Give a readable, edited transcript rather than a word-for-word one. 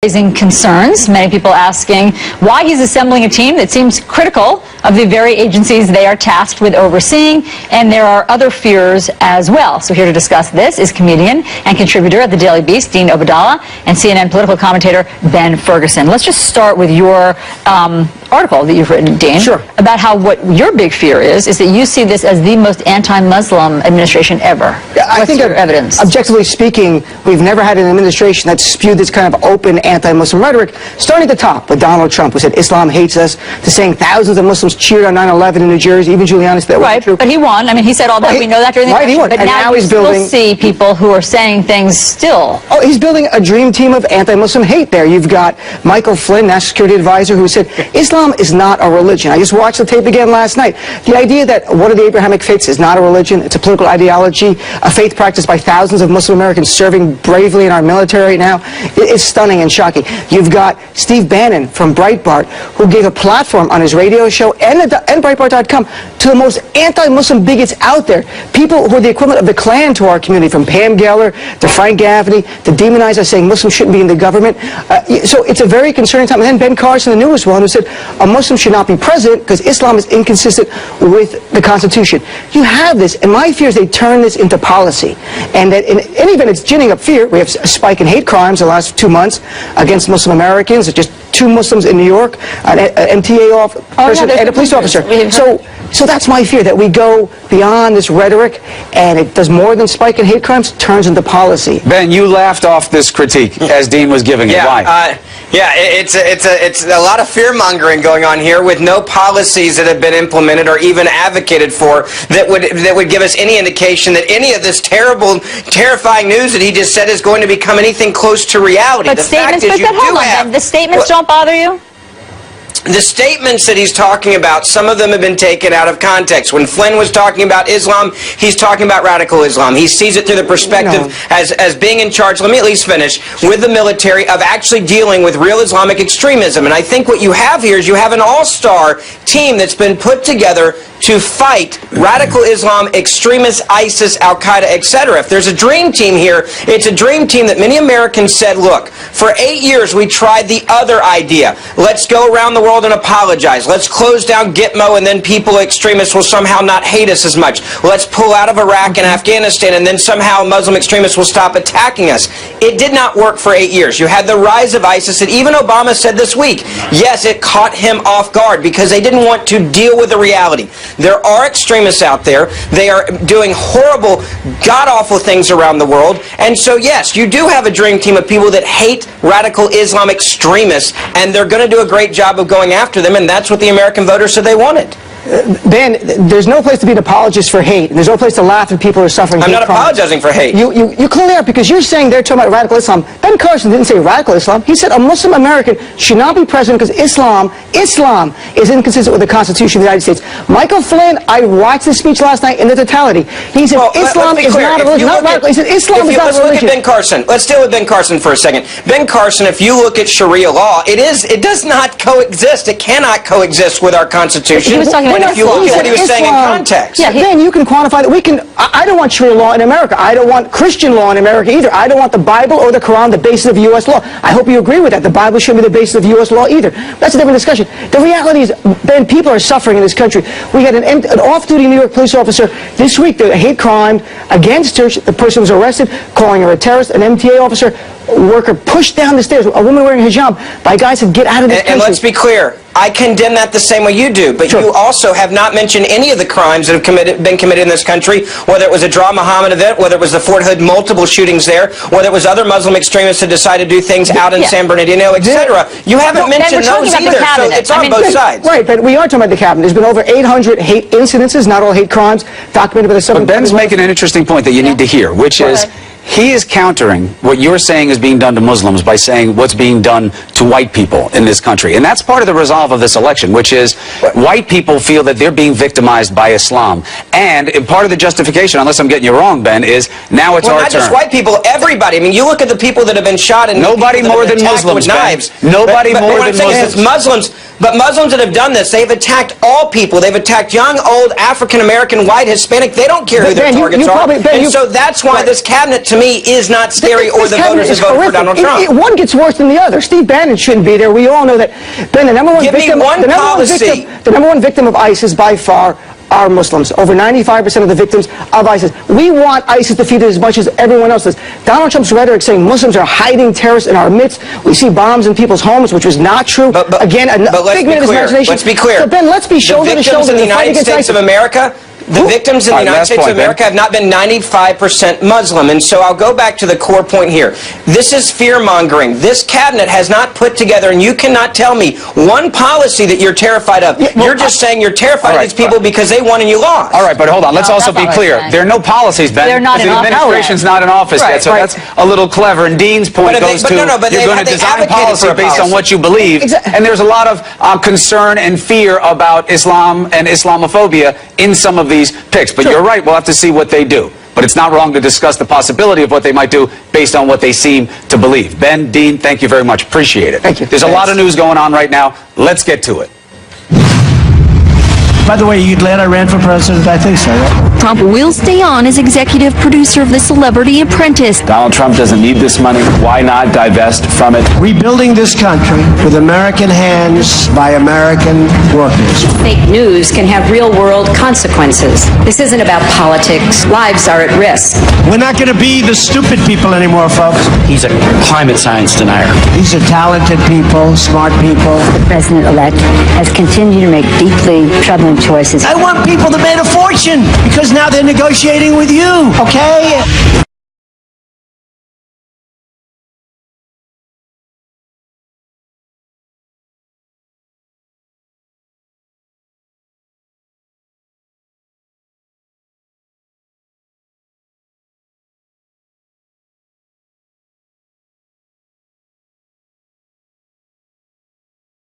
Raising concerns, many people asking why he's assembling a team that seems critical of the very agencies they are tasked with overseeing, and there are other fears as well. So here to discuss this is comedian and contributor at the Daily Beast, Dean Obeidallah, and CNN political commentator Ben Ferguson. Let's just start with your article that you've written, Dean, Sure. about how what your big fear is that you see this as the most anti-Muslim administration ever. I What's think your evidence? Objectively speaking, we've never had an administration that's spewed this kind of open anti-Muslim rhetoric, starting at the top with Donald Trump, who said Islam hates us, to saying thousands of Muslims cheered on 9/11 in New Jersey. Even Giuliani said that wasn't true. But he won. I mean, he said all that. Right. We know that during the Right, he election. won. But And now he's you still building... see people who are saying things still. Oh, he's building a dream team of anti-Muslim hate there. You've got Michael Flynn, National Security Advisor, who said Islam is not a religion. I just watched the tape again last night. The idea that one of the Abrahamic faiths is not a religion, it's a political ideology, a faith practiced by thousands of Muslim Americans serving bravely in our military now, is stunning and shocking. You've got Steve Bannon from Breitbart, who gave a platform on his radio show and Breitbart.com to the most anti-Muslim bigots out there. People who are the equivalent of the Klan to our community, from Pam Geller to Frank Gaffney, to demonize us, saying Muslims shouldn't be in the government. So it's a very concerning time. And then Ben Carson, the newest one, who said a Muslim should not be president because Islam is inconsistent with the Constitution. You have this, and my fear is they turn this into policy. And that in any event, it's ginning up fear. We have a spike in hate crimes the last 2 months against Muslim Americans. It's just 2 Muslims in New York, an MTA person and a police officer. So that's my fear, that we go beyond this rhetoric, and it does more than spike in hate crimes, turns into policy. Ben, you laughed off this critique as Dean was giving it. Why? It's a lot of fear-mongering going on here with no policies that have been implemented or even advocated for that would give us any indication that any of this terrifying news that he just said is going to become anything close to reality. But the statements, fact is, the statements don't bother you? The statements that he's talking about, some of them have been taken out of context. When Flynn was talking about Islam, he's talking about radical Islam. He sees it through the perspective as being in charge, let me at least finish, with the military, of actually dealing with real Islamic extremism. And I think what you have here is you have an all-star team that's been put together to fight radical Islam, extremists, ISIS, Al-Qaeda, etc. If there's a dream team here, it's a dream team that many Americans said, look, for 8 years we tried the other idea. Let's go around the world and apologize. Let's close down Gitmo, and then people, extremists, will somehow not hate us as much. Let's pull out of Iraq and Afghanistan, and then somehow Muslim extremists will stop attacking us. It did not work for 8 years. You had the rise of ISIS, and even Obama said this week, yes, it caught him off guard because they didn't want to deal with the reality. There are extremists out there. They are doing horrible, god-awful things around the world. And so, yes, you do have a dream team of people that hate radical Islam extremists, and they're going to do a great job of going after them, and that's what the American voters said they wanted. Ben, there's no place to be an apologist for hate, and there's no place to laugh at people who are suffering hate I'm not crimes. apologizing for hate. You clearly are, because you're saying they're talking about radical Islam. Ben Carson didn't say radical Islam. He said a Muslim American should not be president because Islam is inconsistent with the Constitution of the United States. Michael Flynn, I watched his speech last night in the totality. He said Islam is not a religion. Not radical. He said Islam is not a religion. Let's look at Ben Carson. Let's deal with Ben Carson for a second. Ben Carson, if you look at Sharia law, it does not coexist. It cannot coexist with our Constitution. He was talking about if you look at what he was saying in context. Yeah, Ben, you can quantify that. I don't want Sharia law in America. I don't want Christian law in America either. I don't want the Bible or the Quran the basis of U.S. law. I hope you agree with that. The Bible shouldn't be the basis of U.S. law either. That's a different discussion. The reality is, Ben, people are suffering in this country. We had an off-duty New York police officer this week, the hate crime against her. The person was arrested, calling her a terrorist. An MTA officer, worker, pushed down the stairs, a woman wearing hijab, by guys said, get out of this country. And let's be clear, I condemn that the same way you do, but you also have not mentioned any of the crimes that have been committed in this country, whether it was a Draw Muhammad event, whether it was the Fort Hood multiple shootings there, whether it was other Muslim extremists that decided to do things out in San Bernardino, etc. You haven't mentioned those either, so it's on both sides. Right, but we are talking about the cabinet. There's been over 800 hate incidences, not all hate crimes, documented by the But Ben's making an interesting point that you need to hear, which is, he is countering what you're saying is being done to Muslims by saying what's being done to white people in this country. And that's part of the resolve of this election, which is white people feel that they're being victimized by Islam. And part of the justification, unless I'm getting you wrong, Ben, is now it's our turn. Not just white people, everybody. I mean, you look at the people that have been shot and nobody more than Muslims, with knives. Nobody more than Muslims. But Muslims that have done this, they've attacked all people. They've attacked young, old, African-American, white, Hispanic. They don't care who their targets are. And so that's why this cabinet, to me is not scary, or the voters that voted for Donald Trump. One gets worse than the other. Steve Bannon shouldn't be there. We all know that. Ben, the number one Give me victim, one the number policy. the number one victim of ISIS by far are Muslims. Over 95% of the victims of ISIS. We want ISIS defeated as much as everyone else does. Donald Trump's rhetoric saying Muslims are hiding terrorists in our midst. We see bombs in people's homes, which was not true. Again, a figment of his imagination. Let's be clear. So Ben, let's be shoulder to shoulder. The United States of America. The victims in the United States of America have not been 95% Muslim, and so I'll go back to the core point here. This is fear-mongering. This cabinet has not put together, and you cannot tell me one policy that you're terrified of. You're just saying you're terrified of these people because they won and you lost. All right, but hold on. Let's also be clear. There are no policies, Ben. They're not in office. The administration's not in office yet, so that's a little clever. And Dean's point goes to you're going to design policy based on what you believe. And there's a lot of concern and fear about Islam and Islamophobia in some of these picks. But you're right, we'll have to see what they do. But it's not wrong to discuss the possibility of what they might do based on what they seem to believe. Ben, Dean, thank you very much. Appreciate it. Thank you. There's a lot of news going on right now. Let's get to it. By the way, you glad I ran for president? I think so, right? Trump will stay on as executive producer of The Celebrity Apprentice. Donald Trump doesn't need this money. Why not divest from it? Rebuilding this country with American hands by American workers. Fake news can have real-world consequences. This isn't about politics. Lives are at risk. We're not going to be the stupid people anymore, folks. He's a climate science denier. These are talented people, smart people. The president-elect has continued to make deeply troubling choices. I want people that made a fortune because now they're negotiating with you, okay?